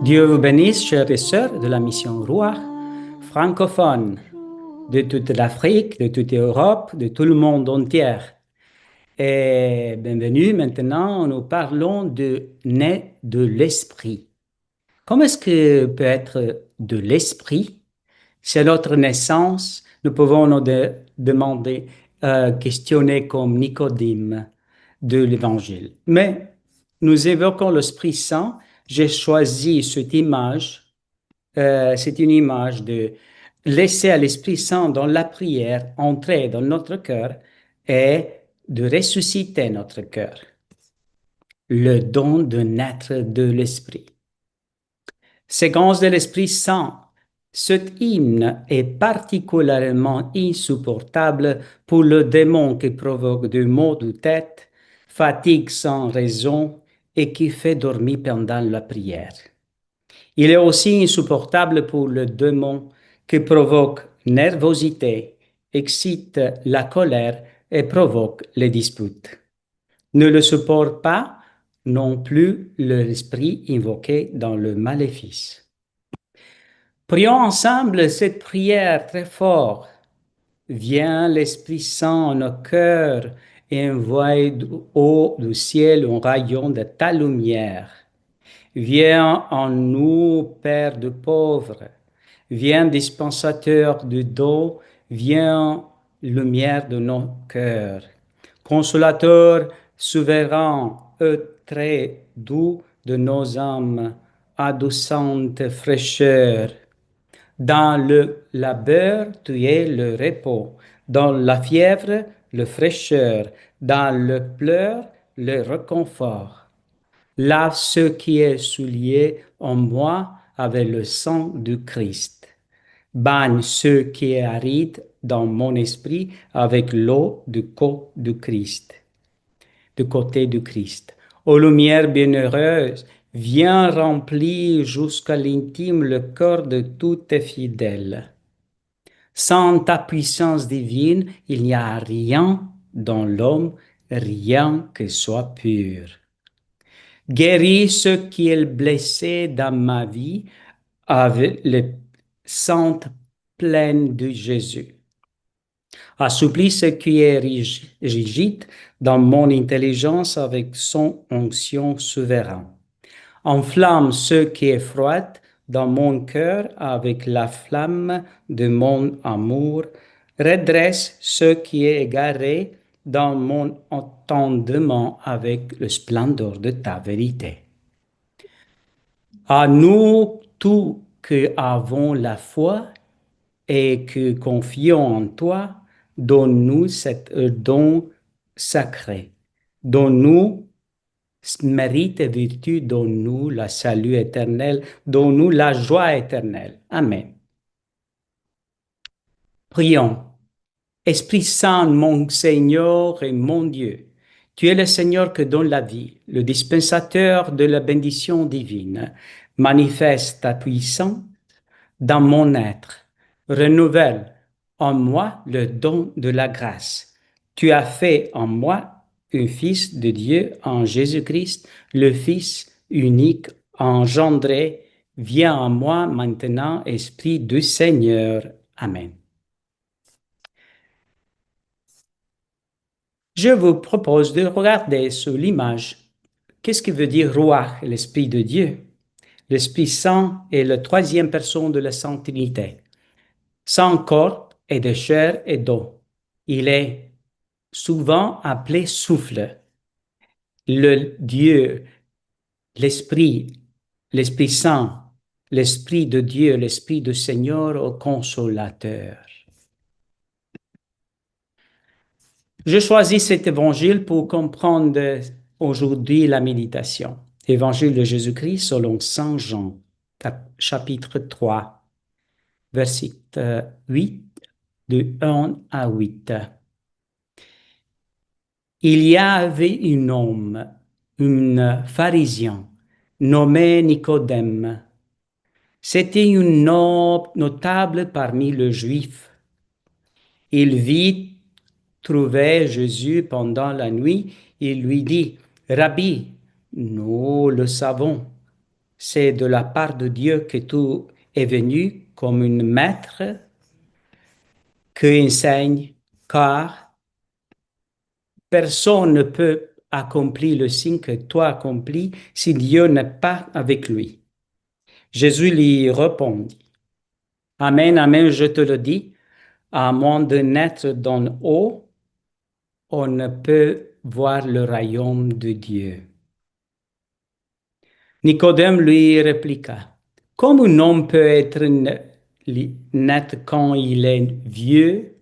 Dieu vous bénisse, chers et sœurs de la mission Roi, francophones de toute l'Afrique, de toute l'Europe, de tout le monde entier. Et bienvenue, maintenant, nous parlons de né de l'esprit. Comment est-ce que peut être de l'esprit? C'est notre naissance. Nous pouvons nous demander, questionner comme Nicodème de l'Évangile. Mais nous évoquons l'Esprit Saint. J'ai choisi cette image. C'est une image de laisser à l'Esprit Saint dans la prière entrer dans notre cœur et de ressusciter notre cœur. Le don de naître de l'Esprit. Séquence de l'Esprit Saint. Cet hymne est particulièrement insupportable pour le démon qui provoque des maux de tête, fatigue sans raison et qui fait dormir pendant la prière. Il est aussi insupportable pour le démon qui provoque nervosité, excite la colère et provoque les disputes. Ne le supporte pas non plus l'esprit invoqué dans le maléfice. Prions ensemble cette prière très fort. Viens l'Esprit Saint en nos cœurs et envoie du haut du ciel un rayon de ta lumière. Viens en nous, Père de pauvres. Viens dispensateur de don. Viens lumière de nos cœurs. Consolateur souverain et très doux de nos âmes, adoucante fraîcheur. Dans le labeur, tu es le repos. Dans la fièvre, le fraîcheur. Dans le pleur, le réconfort. Lave ce qui est souillé en moi avec le sang du Christ. Baigne ce qui est aride dans mon esprit avec l'eau du Christ, du côté du Christ. Ô lumière bienheureuse, viens remplir jusqu'à l'intime le cœur de tous tes fidèles. Sans ta puissance divine, il n'y a rien dans l'homme, rien que soit pur. Guéris ce qui est blessé dans ma vie avec le sang plein de Jésus. Assouplis ce qui est rigide dans mon intelligence avec son onction souveraine. Enflamme ce qui est froid dans mon cœur avec la flamme de mon amour. Redresse ce qui est égaré dans mon entendement avec le splendeur de ta vérité. À nous tous qui avons la foi et qui confions en toi, donne-nous cet don sacré. Donne-nous mérite et vertu, donne-nous la salut éternel, donne-nous la joie éternelle. Amen. Prions. Esprit Saint, mon Seigneur et mon Dieu, tu es le Seigneur que donne la vie, le dispensateur de la bénédiction divine. Manifeste ta puissance dans mon être. Renouvelle en moi le don de la grâce. Tu as fait en moi un fils de Dieu en Jésus-Christ, le Fils unique engendré. Viens en moi maintenant, Esprit du Seigneur. Amen. Je vous propose de regarder sur l'image. Qu'est-ce que veut dire roi, l'Esprit de Dieu? L'Esprit Saint est la troisième personne de la Sainte Trinité. Sans corps et de chair et d'eau. Il est souvent appelé souffle. Le Dieu, l'Esprit, l'Esprit Saint, l'Esprit de Dieu, l'Esprit du Seigneur au Consolateur. Je choisis cet évangile pour comprendre aujourd'hui la méditation. Évangile de Jésus-Christ selon Saint Jean, chapitre 3, verset 8, de 1 à 8. Il y avait un homme, un pharisien, nommé Nicodème. C'était un notable parmi les Juifs. Il vit trouver Jésus pendant la nuit. Il lui dit, Rabbi, nous le savons, c'est de la part de Dieu que tout est venu comme un maître qui enseigne, car personne ne peut accomplir le signe que toi accomplis si Dieu n'est pas avec lui. Jésus lui répondit, Amen, Amen, je te le dis, à moins de naître d'en haut, on ne peut voir le royaume de Dieu. Nicodème lui répliqua, Comment un homme peut être net quand il est vieux?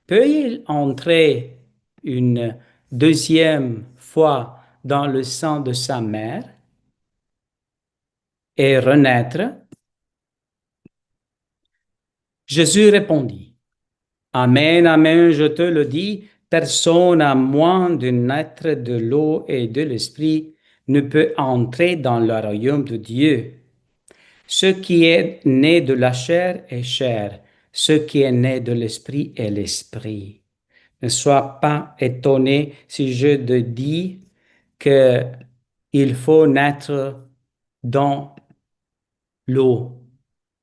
Peut-il entrer une deuxième fois dans le sein de sa mère et renaître? Jésus répondit, Amen, Amen, je te le dis, personne à moins de naître de l'eau et de l'esprit ne peut entrer dans le royaume de Dieu. Ce qui est né de la chair est chair, ce qui est né de l'esprit est l'esprit. Ne sois pas étonné si je te dis que il faut naître dans l'eau.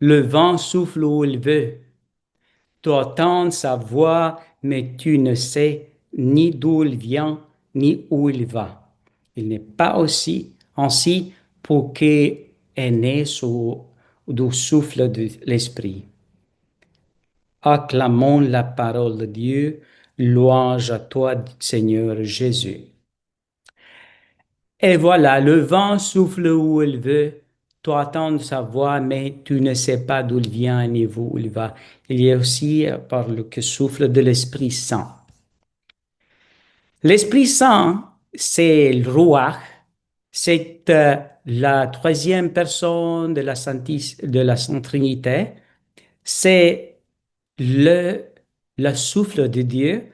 Le vent souffle où il veut. Tu entends sa voix, mais tu ne sais ni d'où il vient, ni où il va. Il n'est pas aussi ainsi pour qui est né sous du souffle de l'Esprit. Acclamons la parole de Dieu. Louange à toi, Seigneur Jésus. Et voilà, le vent souffle où il veut. Tu entends sa voix, mais tu ne sais pas d'où il vient ni où il va. Il y a aussi par le que souffle de l'Esprit Saint. L'Esprit Saint, c'est le Ruach, c'est la troisième personne de la Sainte Trinité. C'est le, le souffle de Dieu,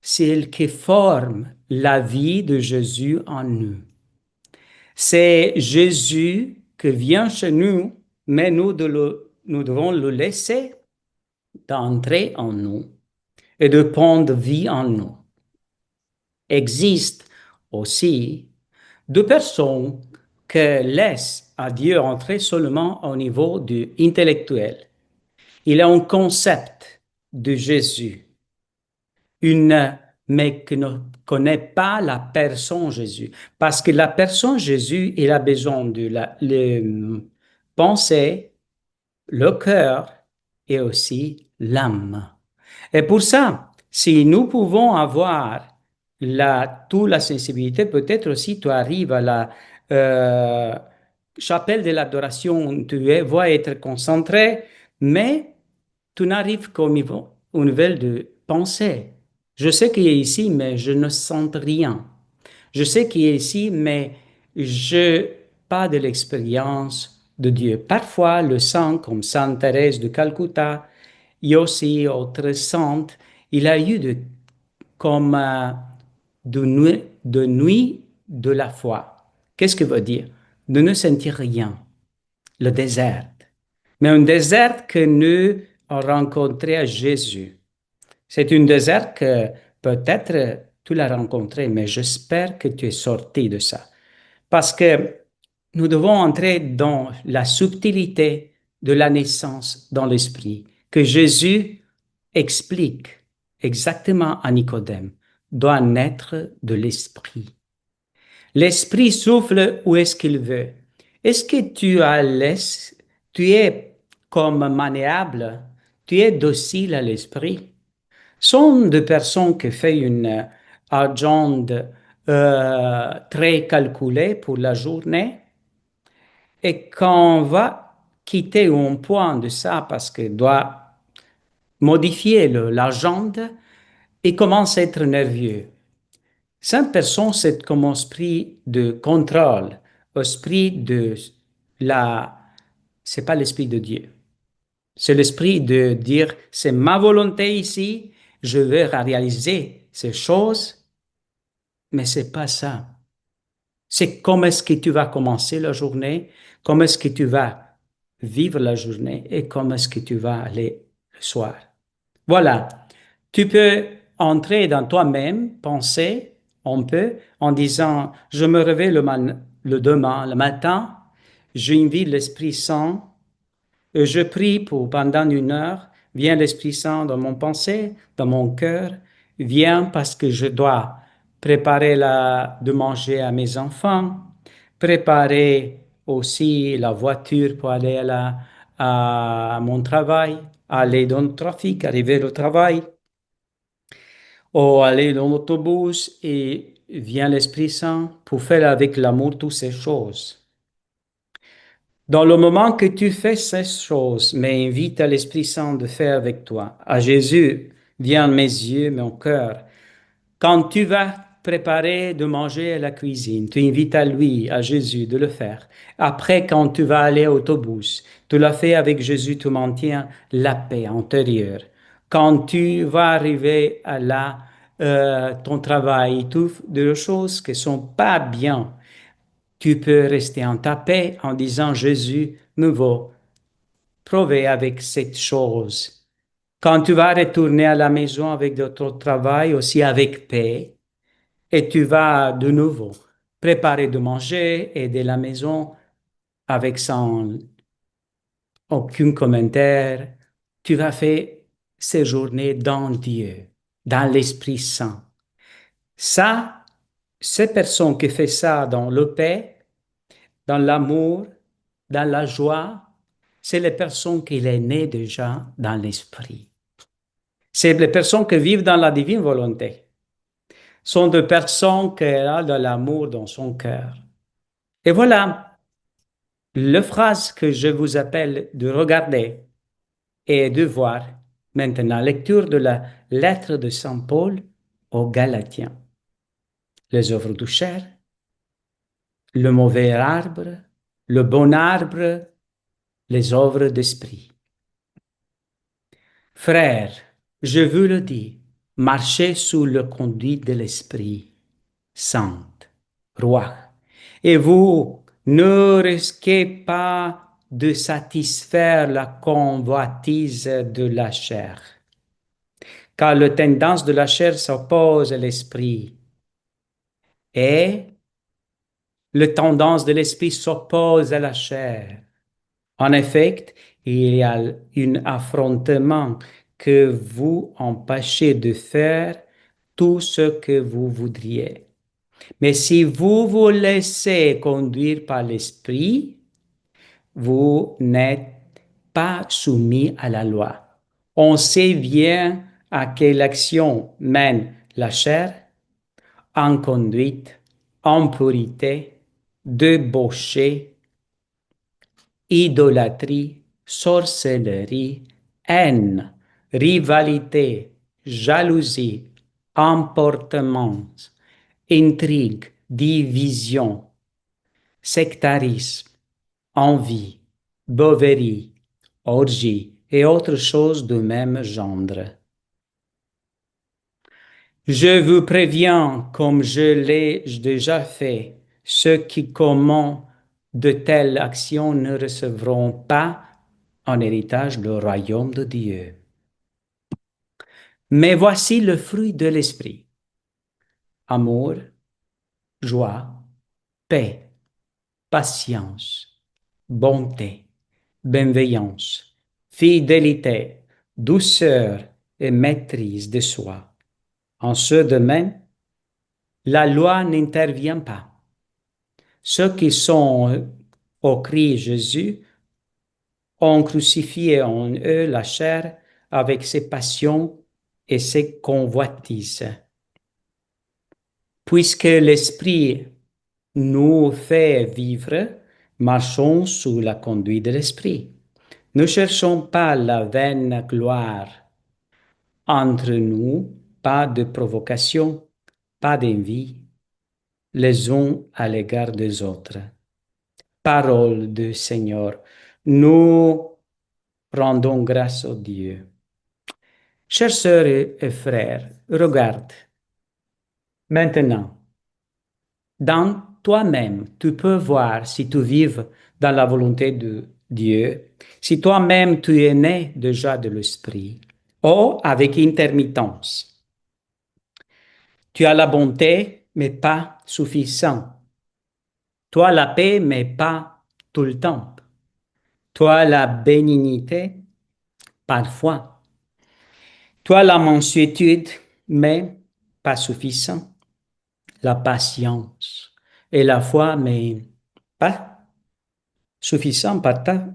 c'est elle qui forme la vie de Jésus en nous. C'est Jésus qui vient chez nous, mais nous devons le laisser d'entrer en nous et de prendre vie en nous. Existe aussi deux personnes qui laissent à Dieu entrer seulement au niveau du intellectuel. Il y a un concept de Jésus, mais qui ne connaît pas la personne Jésus. Parce que la personne Jésus, il a besoin de la pensée, le cœur et aussi l'âme. Et pour ça, si nous pouvons avoir toute la sensibilité, peut-être aussi tu arrives à la chapelle de l'adoration, tu vas être concentré, mais tu n'arrives qu'au niveau de pensée. Je sais qu'il est ici, mais je ne sens rien. Je sais qu'il est ici, mais je pas de l'expérience de Dieu. Parfois, le saint, comme Sainte Thérèse de Calcutta, il y a aussi autres saintes, il a eu comme de nuit de la foi. Qu'est-ce que veut dire? De ne sentir rien. Le désert. Mais un désert que nous avons rencontré à Jésus. C'est un désert que peut-être tu l'as rencontré, mais j'espère que tu es sorti de ça. Parce que nous devons entrer dans la subtilité de la naissance dans l'esprit, que Jésus explique exactement à Nicodème, doit naître de l'esprit. L'esprit souffle où est-ce qu'il veut. Est-ce que tu es comme maniable, tu es docile à l'esprit? Sont des personnes qui font une agenda très calculée pour la journée et quand on va quitter un point de ça parce qu'il doit modifier l'agenda, il commence à être nerveux. Cette personne, c'est comme un esprit de contrôle, esprit de la... C'est pas l'esprit de Dieu. C'est l'esprit de dire, c'est ma volonté ici, je veux réaliser ces choses, mais c'est pas ça. C'est comment est-ce que tu vas commencer la journée, comment est-ce que tu vas vivre la journée et comment est-ce que tu vas aller le soir. Voilà. Tu peux entrer dans toi-même, penser un peu en disant, je me réveille le demain, le matin, j'invite l'Esprit Saint et je prie pour pendant 1 heure. Viens l'Esprit Saint dans mon pensée, dans mon cœur. Viens parce que je dois préparer de manger à mes enfants, préparer aussi la voiture pour aller à mon travail, aller dans le trafic, arriver au travail, ou aller dans l'autobus et vient l'Esprit Saint pour faire avec l'amour toutes ces choses. Dans le moment que tu fais ces choses, mais invite à l'Esprit Saint de faire avec toi. À Jésus, viens mes yeux, mon cœur. Quand tu vas préparer de manger à la cuisine, tu invites à lui, à Jésus, de le faire. Après, quand tu vas aller à l'autobus, tu l'as fait avec Jésus, tu maintiens la paix intérieure. Quand tu vas arriver à ton travail, toutes des choses qui sont pas bien, tu peux rester en ta paix en disant Jésus me va prouver avec cette chose. Quand tu vas retourner à la maison avec ton travail, aussi avec paix, et tu vas de nouveau préparer de manger et de la maison avec sans aucun commentaire. Tu vas faire séjourner dans Dieu, dans l'Esprit Saint. Ça, ces personnes qui font ça dans le paix, dans l'amour, dans la joie, c'est les personnes qui sont nées déjà dans l'Esprit. C'est les personnes qui vivent dans la divine volonté. Sont des personnes qui ont de l'amour dans son cœur. Et voilà, la phrase que je vous appelle de regarder et de voir maintenant, lecture de la lettre de Saint Paul aux Galatiens. Les œuvres de chair, le mauvais arbre, le bon arbre, les œuvres d'esprit. Frères, je vous le dis, marchez sous le conduit de l'Esprit Saint, roi, et vous ne risquez pas de satisfaire la convoitise de la chair, car la tendance de la chair s'oppose à l'Esprit, et la tendance de l'Esprit s'oppose à la chair. En effet, il y a un affrontement que vous empêchez de faire tout ce que vous voudriez. Mais si vous vous laissez conduire par l'Esprit, vous n'êtes pas soumis à la loi. On sait bien à quelle action mène la chair: inconduite, impurité, débauché, idolâtrie, sorcellerie, haine, rivalité, jalousie, emportement, intrigue, division, sectarisme, envie, beuverie, orgie et autres choses du même genre. Je vous préviens, comme je l'ai déjà fait, ceux qui commettent de telles actions ne recevront pas en héritage le royaume de Dieu. Mais voici le fruit de l'esprit: amour, joie, paix, patience, bonté, bienveillance, fidélité, douceur et maîtrise de soi. En ce domaine, la loi n'intervient pas. Ceux qui sont au Christ Jésus ont crucifié en eux la chair avec ses passions et ses convoitises. Puisque l'Esprit nous fait vivre, marchons sous la conduite de l'Esprit. Ne cherchons pas la vaine gloire. Entre nous, pas de provocation, pas d'envie, les uns à l'égard des autres. Parole du Seigneur. Nous rendons grâce au Dieu. Chers sœurs et frères, regarde. Maintenant, dans toi-même, tu peux voir si tu vives dans la volonté de Dieu, si toi-même tu es né déjà de l'Esprit, ou avec intermittence. Tu as la bonté, mais pas suffisant. Tu as la paix, mais pas tout le temps. Toi, la bénignité, parfois. Toi, la mansuétude, mais pas suffisant. La patience et la foi, mais pas suffisant par ta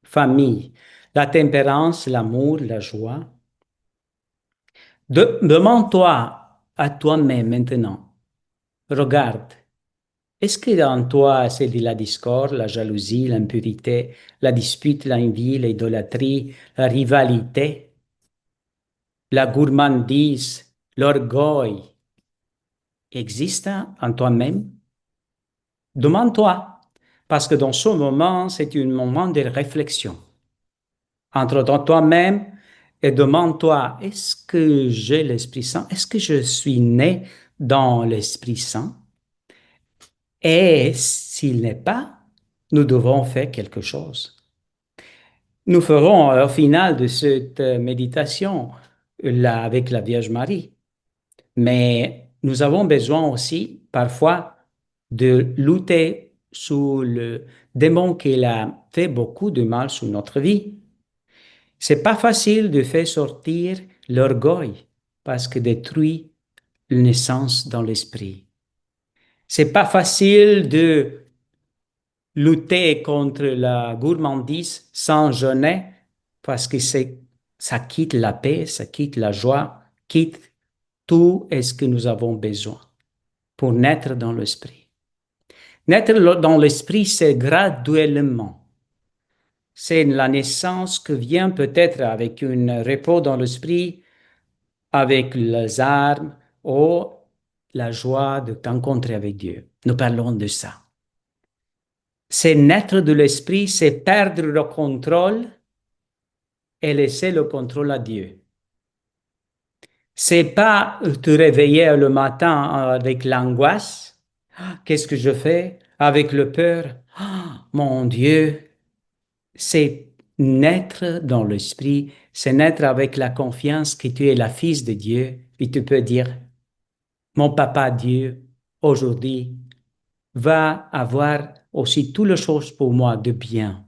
famille. La tempérance, l'amour, la joie. Demande-toi à toi-même maintenant. Regarde, est-ce que dans toi, c'est de la discorde, la jalousie, l'impurité, la dispute, l'envie, l'idolâtrie, la rivalité, la gourmandise, l'orgueil existe en toi-même? Demande-toi, parce que dans ce moment, c'est un moment de réflexion. Entre dans toi-même et demande-toi, est-ce que j'ai l'Esprit Saint? Est-ce que je suis né dans l'Esprit Saint? Et s'il n'est pas, nous devons faire quelque chose. Nous ferons au final de cette méditation là, avec la Vierge Marie. Mais nous avons besoin aussi parfois de lutter sous le démon qui a fait beaucoup de mal sur notre vie. C'est pas facile de faire sortir l'orgueil parce que détruit la naissance dans l'esprit. C'est pas facile de lutter contre la gourmandise sans jeûner parce que ça quitte la paix, ça quitte la joie, quitte tout ce que nous avons besoin pour naître dans l'esprit. Naître dans l'esprit, c'est graduellement. C'est la naissance que vient peut-être avec un repos dans l'esprit, avec les armes ou la joie de t'encontrer avec Dieu. Nous parlons de ça. C'est naître de l'esprit, c'est perdre le contrôle et laisser le contrôle à Dieu. C'est pas te réveiller le matin avec l'angoisse. Qu'est-ce que je fais? Avec le peur. Mon Dieu, c'est naître dans l'esprit, c'est naître avec la confiance que tu es la fille de Dieu. Et tu peux dire, mon papa Dieu, aujourd'hui, va avoir aussi toutes les choses pour moi de bien.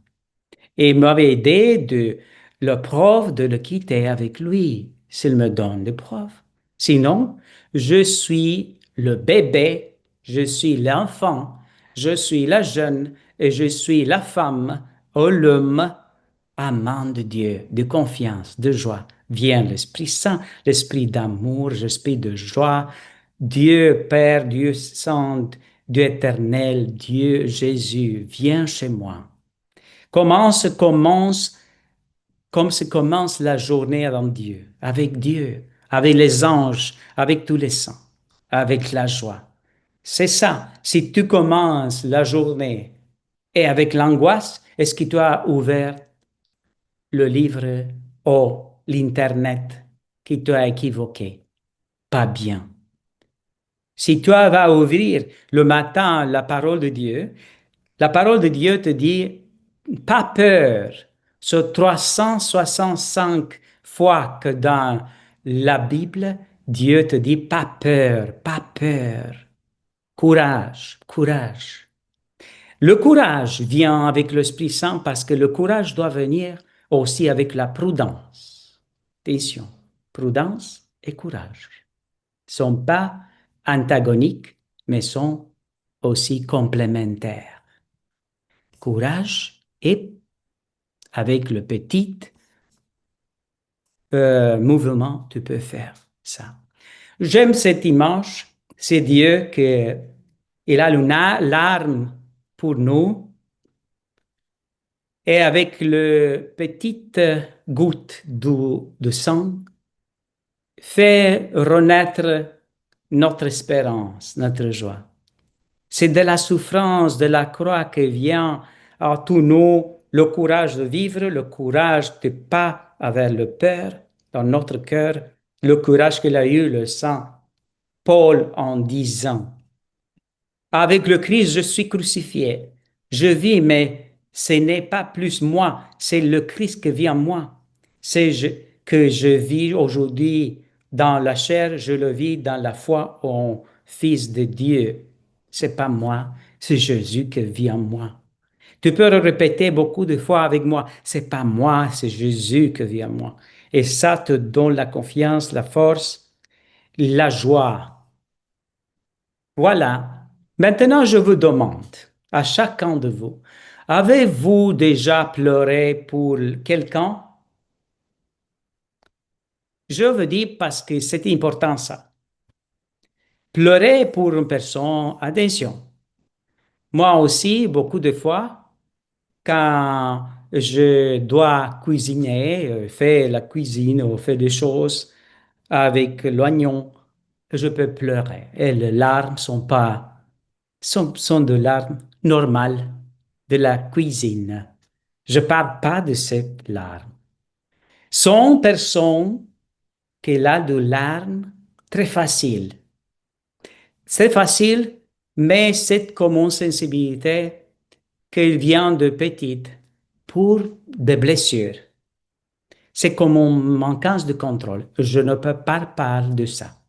Et il m'avait aidé de le preuve de le quitter avec lui, s'il me donne des preuves. Sinon, je suis le bébé, je suis l'enfant, je suis la jeune et je suis la femme ou l'homme amant de Dieu, de confiance, de joie. Vient l'Esprit Saint, l'Esprit d'amour, l'Esprit de joie, Dieu Père, Dieu Saint, Dieu éternel, Dieu Jésus, viens chez moi. Comme se commence la journée avec Dieu, avec les anges, avec tous les saints, avec la joie. C'est ça. Si tu commences la journée et avec l'angoisse, est-ce que tu as ouvert le livre ou l'Internet qui t'a équivoqué? Pas bien. Si tu vas ouvrir le matin la parole de Dieu, la parole de Dieu te dit, pas peur. Sur 365 fois que dans la Bible, Dieu te dit, pas peur, pas peur. Courage, courage. Le courage vient avec l'Esprit Saint parce que le courage doit venir aussi avec la prudence. Attention, prudence et courage ne sont pas antagoniques, mais sont aussi complémentaires. Courage et avec le petit mouvement, tu peux faire ça. J'aime cette image. C'est Dieu qui il a l'arme pour nous et avec le petite goutte de sang fait renaître notre espérance, notre joie. C'est de la souffrance de la croix que vient à tous nous le courage de vivre, le courage de ne pas avoir le peur dans notre cœur, le courage qu'il a eu le Saint Paul en disant, avec le Christ, je suis crucifié. Je vis, mais ce n'est pas plus moi, c'est le Christ qui vit en moi. Que je vis aujourd'hui dans la chair, je le vis dans la foi en Fils de Dieu. C'est pas moi, c'est Jésus qui vit en moi. Tu peux le répéter beaucoup de fois avec moi. C'est pas moi, c'est Jésus qui vit en moi. Et ça te donne la confiance, la force, la joie. Voilà. Maintenant, je vous demande, à chacun de vous, avez-vous déjà pleuré pour quelqu'un? Je veux dire parce que c'est important ça. Pleurer pour une personne, attention. Moi aussi, beaucoup de fois, quand je dois cuisiner, faire la cuisine ou faire des choses avec l'oignon, je peux pleurer. Et les larmes sont de larmes normales de la cuisine. Je parle pas de cette larme. Sont personnes qui ont de larmes très faciles. C'est facile, mais c'est comme une sensibilité qui vient de petite pour des blessures. C'est comme un manquance de contrôle. Je ne peux pas parler de ça.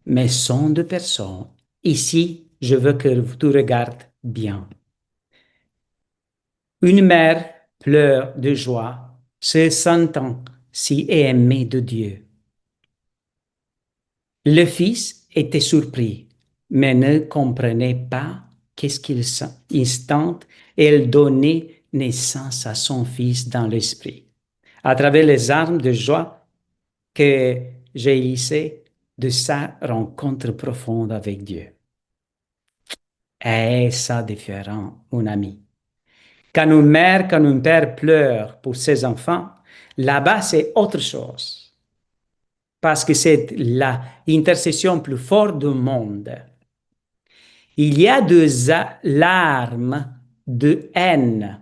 Mais sont deux personnes. Ici, je veux que tu regardes bien. Une mère pleure de joie, se sentant si aimée de Dieu. Le fils était surpris, mais ne comprenait pas qu'est-ce qu'il instant elle donnait naissance à son fils dans l'esprit. À travers les armes de joie que jaillissaient de sa rencontre profonde avec Dieu. Et ça différent, mon ami. Quand une mère, quand un père pleure pour ses enfants, là-bas c'est autre chose. Parce que c'est l'intercession plus forte du monde. Il y a des larmes de haine.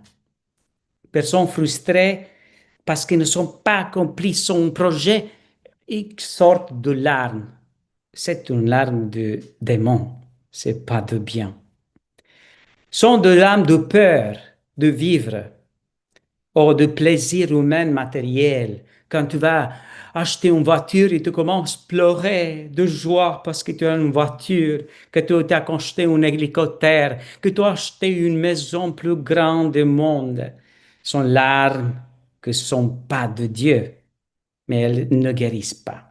Personnes frustrées parce qu'ils ne sont pas accomplis son projet et sortent de larmes. C'est une larme de démon, c'est pas de bien. Sont de larmes de peur de vivre ou de plaisir humain matériel. Quand tu vas acheter une voiture et tu commences à pleurer de joie parce que tu as une voiture, que tu as acheté un hélicoptère, que tu as acheté une maison plus grande du monde, sont larmes qui ne sont pas de Dieu, mais elles ne guérissent pas.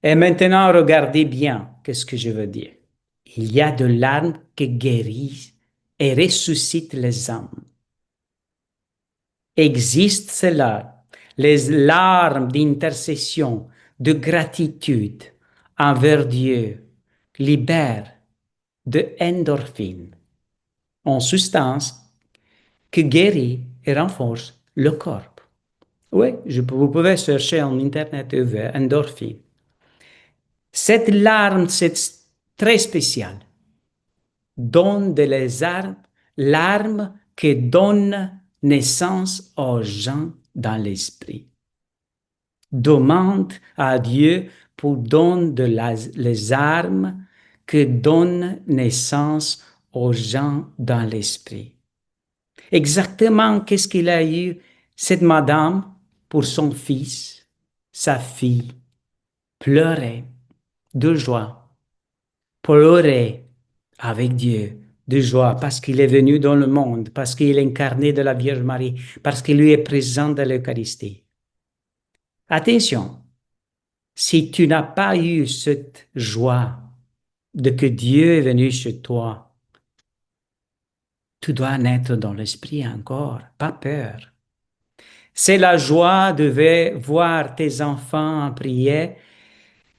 Et maintenant, regardez bien qu'est-ce que je veux dire. Il y a de larmes qui guérissent et ressuscitent les âmes. Existe cela, les larmes d'intercession, de gratitude envers Dieu libèrent de endorphines, en substance qui guérit et renforce le corps. Oui, vous pouvez chercher en Internet endorphine. Cette larme, c'est très spécial. Donne de l'arme qui donne naissance aux gens dans l'esprit. Demande à Dieu pour donner les armes qui donnent naissance aux gens dans l'esprit. Exactement qu'est-ce qu'il a eu cette madame pour son fils, sa fille, pleurait de joie, pleurait avec Dieu de joie parce qu'il est venu dans le monde, parce qu'il est incarné de la Vierge Marie, parce qu'il lui est présent dans l'Eucharistie. Attention, si tu n'as pas eu cette joie de que Dieu est venu chez toi, tu dois naître dans l'esprit encore, pas peur. C'est la joie de voir tes enfants prier,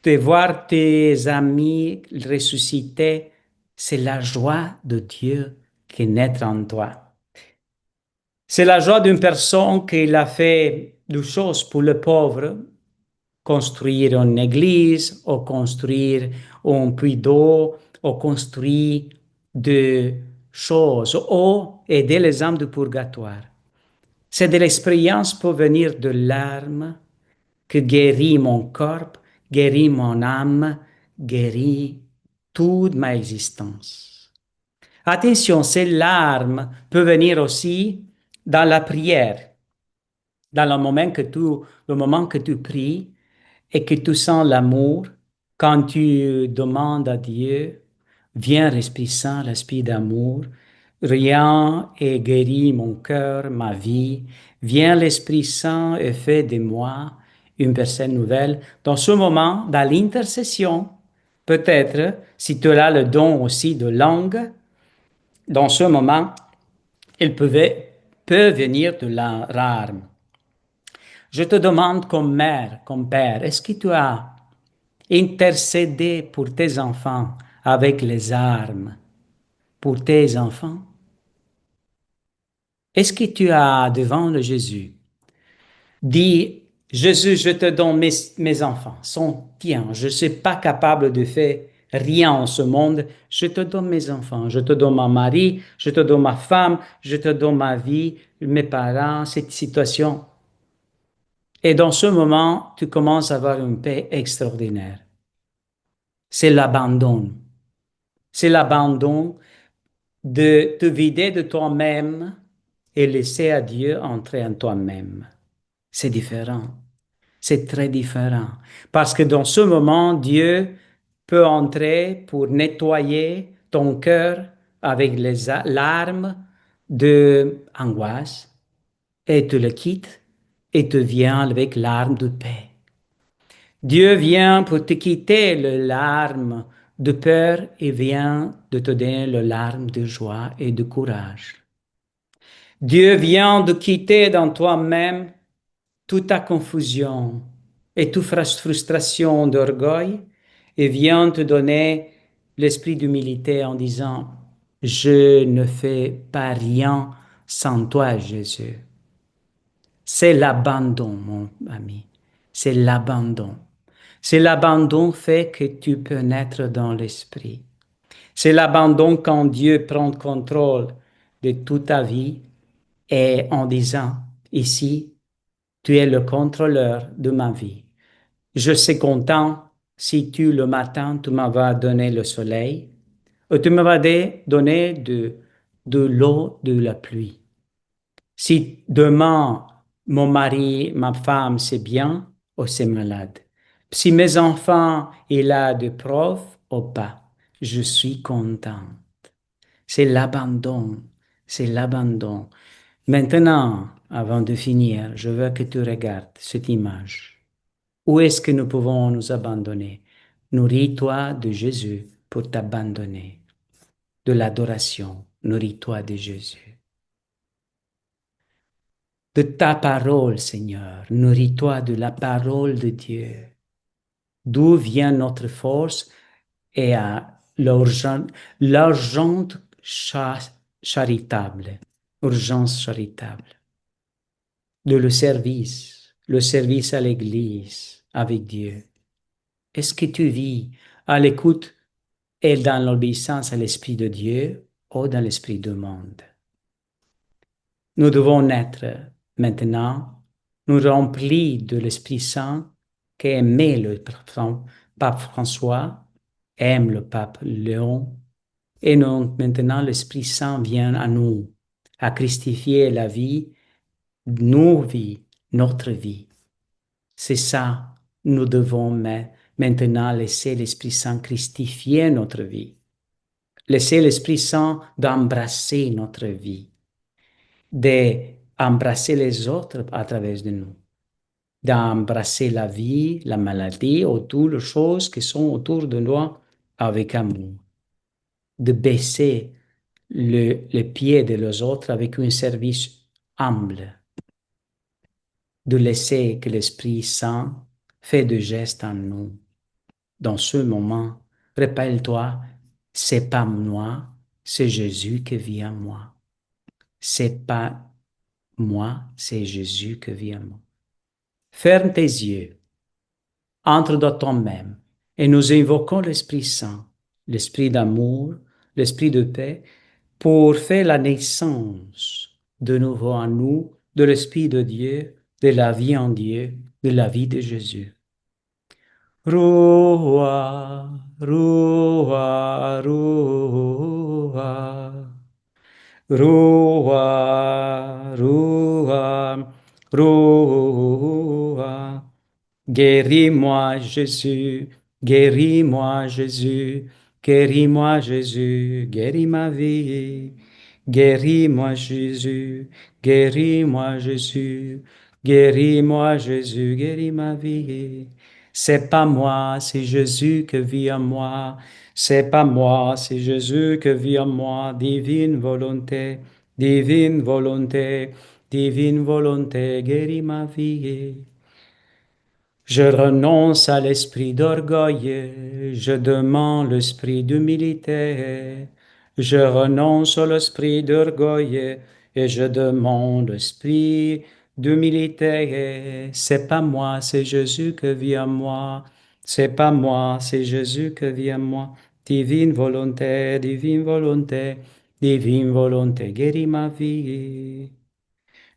de voir tes amis ressusciter. C'est la joie de Dieu qui naît en toi. C'est la joie d'une personne qui a fait des choses pour le pauvre, construire une église, ou construire un puits d'eau, ou construire des choses, ou aider les âmes du purgatoire. C'est de l'expérience pour venir de larmes que guérit mon corps, guérit mon âme, guérit toute ma existence. Attention, ces larmes peuvent venir aussi dans la prière, dans le moment que tu pries et que tu sens l'amour, quand tu demandes à Dieu, viens l'Esprit Saint, l'Esprit d'amour, Rien et guérit mon cœur, ma vie. Viens l'Esprit Saint et fait de moi une personne nouvelle. Dans ce moment, dans l'intercession, peut-être, si tu as le don aussi de langue, dans ce moment, il peut venir de la larme. Je te demande comme mère, comme père, est-ce que tu as intercédé pour tes enfants avec les armes, pour tes enfants? Est-ce que tu as devant le Jésus dit, Jésus, je te donne mes enfants, sont tiens, je ne suis pas capable de faire rien en ce monde, je te donne mes enfants, je te donne mon mari, je te donne ma femme, je te donne ma vie, mes parents, cette situation. Et dans ce moment, tu commences à avoir une paix extraordinaire. C'est l'abandon. C'est l'abandon de te vider de toi-même et laisser à Dieu entrer en toi-même. C'est différent. C'est très différent. Parce que dans ce moment, Dieu peut entrer pour nettoyer ton cœur avec les larmes de angoisse et te le quitte et te vient avec larmes de paix. Dieu vient pour te quitter le larme de peur et vient de te donner le larme de joie et de courage. Dieu vient de quitter dans toi-même toute ta confusion et toute frustration d'orgueil et vient te donner l'esprit d'humilité en disant, je ne fais pas rien sans toi, Jésus. C'est l'abandon, mon ami. C'est l'abandon. C'est l'abandon fait que tu peux naître dans l'esprit. C'est l'abandon quand Dieu prend le contrôle de toute ta vie et en disant, ici, tu es le contrôleur de ma vie. Je suis content si le matin, tu m'avais donné le soleil, ou tu m'avais donné de l'eau, de la pluie. Si demain, mon mari, ma femme, c'est bien ou c'est malade. Si mes enfants, il a des profs ou pas, je suis content. C'est l'abandon. C'est l'abandon. Maintenant, avant de finir, je veux que tu regardes cette image. Où est-ce que nous pouvons nous abandonner? Nourris-toi de Jésus pour t'abandonner. De l'adoration, nourris-toi de Jésus. De ta parole, Seigneur, nourris-toi de la parole de Dieu. D'où vient notre force et à l'urgente charitable, urgence charitable. De le service à l'Église avec Dieu. Est-ce que tu vis à l'écoute et dans l'obéissance à l'Esprit de Dieu ou dans l'Esprit du monde? Nous devons naître maintenant, nous remplis de l'Esprit Saint qui aimait le pape François, aime le pape Léon, et maintenant l'Esprit Saint vient à nous, à christifier la vie, nos vies, notre vie. C'est ça, nous devons maintenant laisser l'Esprit Saint christifier notre vie. Laisser l'Esprit Saint d'embrasser notre vie, d'embrasser les autres à travers de nous, d'embrasser la vie, la maladie, ou toutes les choses qui sont autour de nous avec amour, de baisser les pieds des autres avec un service humble, de laisser que l'Esprit Saint fait de gestes en nous. Dans ce moment, rappelle-toi, c'est pas moi, c'est Jésus qui vit en moi. C'est pas moi, c'est Jésus qui vit en moi. Ferme tes yeux, entre dans toi-même et nous invoquons l'Esprit Saint, l'Esprit d'amour, l'Esprit de paix, pour faire la naissance de nouveau en nous de l'Esprit de Dieu, de la vie en Dieu, de la vie de Jésus. Rua, rua, rua, rua, rua, rua. Guéris-moi, Jésus, guéris-moi, Jésus, guéris-moi, Jésus, guéris ma vie, Guéris-moi Jésus, guéris-moi Jésus, guéris-moi Jésus, guéris ma vie. C'est pas moi, c'est Jésus qui vit en moi. C'est pas moi, c'est Jésus qui vit en moi. Divine volonté, divine volonté, divine volonté, guéris ma vie. Je renonce à l'esprit d'orgueil, je demande l'esprit d'humilité. Je renonce à l'esprit d'orgueil et je demande l'esprit d'humilité. C'est pas moi, c'est Jésus qui vit en moi. C'est pas moi, c'est Jésus qui vit en moi. Divine volonté, divine volonté, divine volonté, guéris ma vie.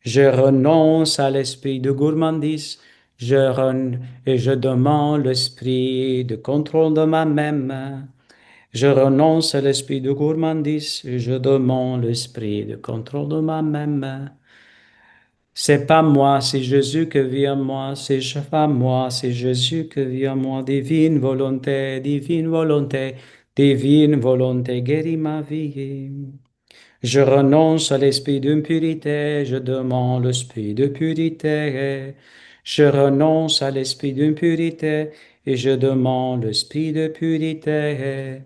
Je renonce à l'esprit de gourmandise, et je demande l'esprit de contrôle de ma même. Je renonce à l'esprit de gourmandise, et je demande l'esprit de contrôle de ma même. C'est pas moi, c'est Jésus qui vit en moi, c'est pas moi, c'est Jésus qui vit en moi. Divine volonté, divine volonté, divine volonté, guéris ma vie. Je renonce à l'esprit d'impurité, je demande l'esprit de purité. Je renonce à l'esprit d'impurité et je demande l'esprit de purité.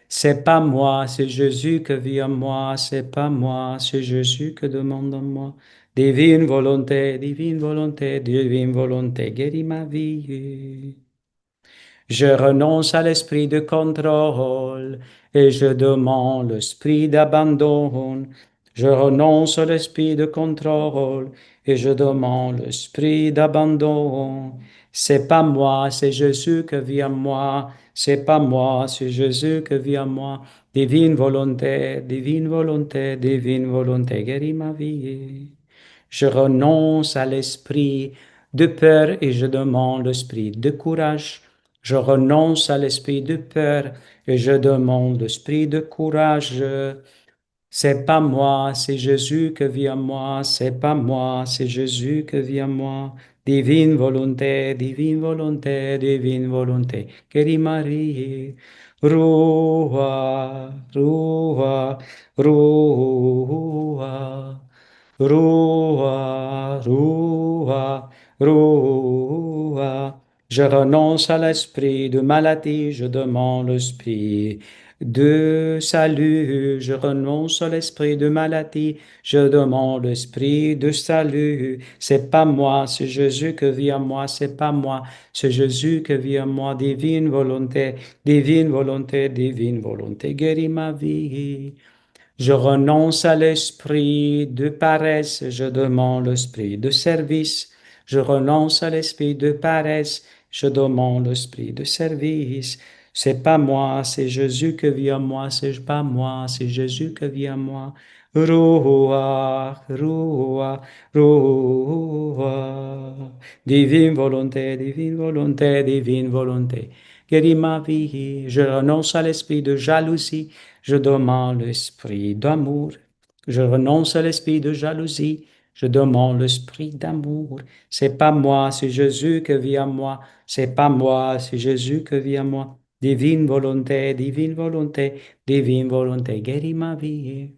C'est pas moi, c'est Jésus qui vit en moi, c'est pas moi, c'est Jésus qui demande en moi. Divine volonté, divine volonté, divine volonté, guéris ma vie. Je renonce à l'esprit de contrôle et je demande l'esprit d'abandon. Je renonce à l'esprit de contrôle et je demande l'esprit d'abandon. C'est pas moi, c'est Jésus qui vit en moi. C'est pas moi, c'est Jésus qui vit en moi. Divine volonté, divine volonté, divine volonté, guéris ma vie. Je renonce à l'esprit de peur et je demande l'esprit de courage. Je renonce à l'esprit de peur et je demande l'esprit de courage. C'est pas moi, c'est Jésus qui vit en moi. C'est pas moi, c'est Jésus qui vit en moi. Divine volonté, divine volonté, divine volonté. Guéris Marie. Rua, Rua, Rua. Rua, Rua, Rua. Je renonce à l'esprit de maladie, je demande l'esprit de salut. Je renonce à l'esprit de maladie, je demande l'esprit de salut. C'est pas moi, c'est Jésus qui vit en moi, c'est pas moi, c'est Jésus qui vit en moi. Divine volonté, divine volonté, divine volonté, guéris ma vie. Je renonce à l'esprit de paresse, je demande l'esprit de service. Je renonce à l'esprit de paresse, je demande l'esprit de service. C'est pas moi, c'est Jésus qui vit en moi, c'est pas moi, c'est Jésus qui vit en moi. Ruach, Ruach, Ruach. Divine volonté, divine volonté, divine volonté. Guéris ma vie, je renonce à l'esprit de jalousie, je demande l'esprit d'amour. Je renonce à l'esprit de jalousie. Je demande l'esprit d'amour. C'est pas moi, c'est Jésus qui vit en moi. C'est pas moi, c'est Jésus qui vit en moi. Divine volonté, divine volonté, divine volonté, guéris ma vie.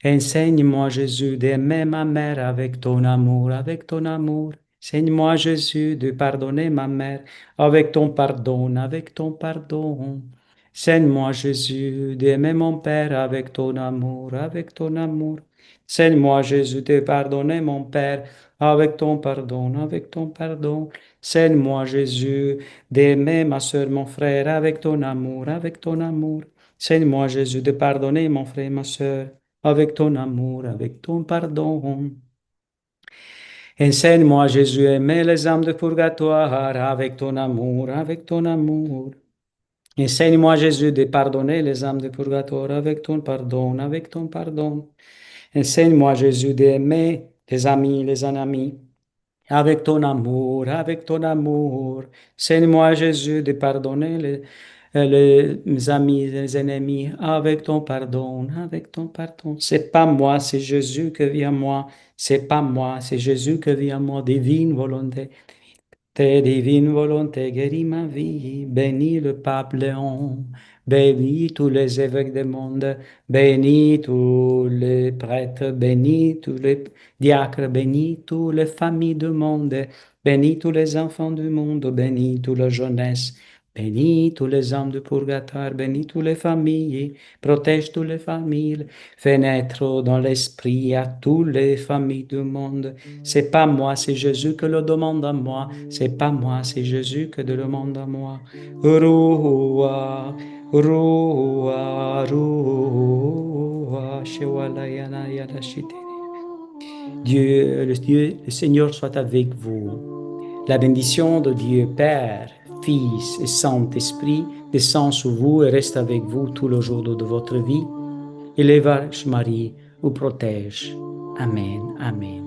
Enseigne-moi, Jésus, d'aimer ma mère avec ton amour, avec ton amour. Enseigne-moi, Jésus, de pardonner ma mère avec ton pardon, avec ton pardon. Enseigne-moi, Jésus, d'aimer mon Père avec ton amour, avec ton amour. Enseigne-moi, Jésus, de pardonner mon Père avec ton pardon, avec ton pardon. Enseigne-moi, Jésus, d'aimer ma soeur, mon frère avec ton amour, avec ton amour. Enseigne-moi, Jésus, de pardonner mon frère, ma soeur avec ton amour, avec ton pardon. Enseigne-moi, Jésus, aimer les âmes de purgatoire avec ton amour, avec ton amour. Enseigne-moi, Jésus, de pardonner les âmes de purgatoire avec ton pardon, avec ton pardon. Enseigne-moi, Jésus, d'aimer les amis, les ennemis, avec ton amour, avec ton amour. Enseigne-moi, Jésus, de pardonner les amis, les ennemis, avec ton pardon, avec ton pardon. C'est pas moi, c'est Jésus qui vit en moi. C'est pas moi, c'est Jésus qui vit en moi. Divine volonté, tes divine volonté guérit ma vie. Bénis le pape Léon, bénis tous les évêques du monde, bénis tous les prêtres, bénis tous les diacres, bénis toutes les familles du monde, bénis tous les enfants du monde, bénis toute la jeunesse, bénis tous les âmes du purgatoire, bénis toutes les familles, protège toutes les familles, fais naître dans l'esprit à toutes les familles du monde. C'est pas moi, c'est Jésus que le demande à moi. C'est pas moi, c'est Jésus que le demande à moi. Rua, Rua, Rua, Shewalayana Yadashite. Dieu, le Seigneur soit avec vous. La bénédiction de Dieu Père, Fils et Saint-Esprit descend sur vous et reste avec vous tout le jour de votre vie. Et les Vierge Marie vous protège. Amen. Amen.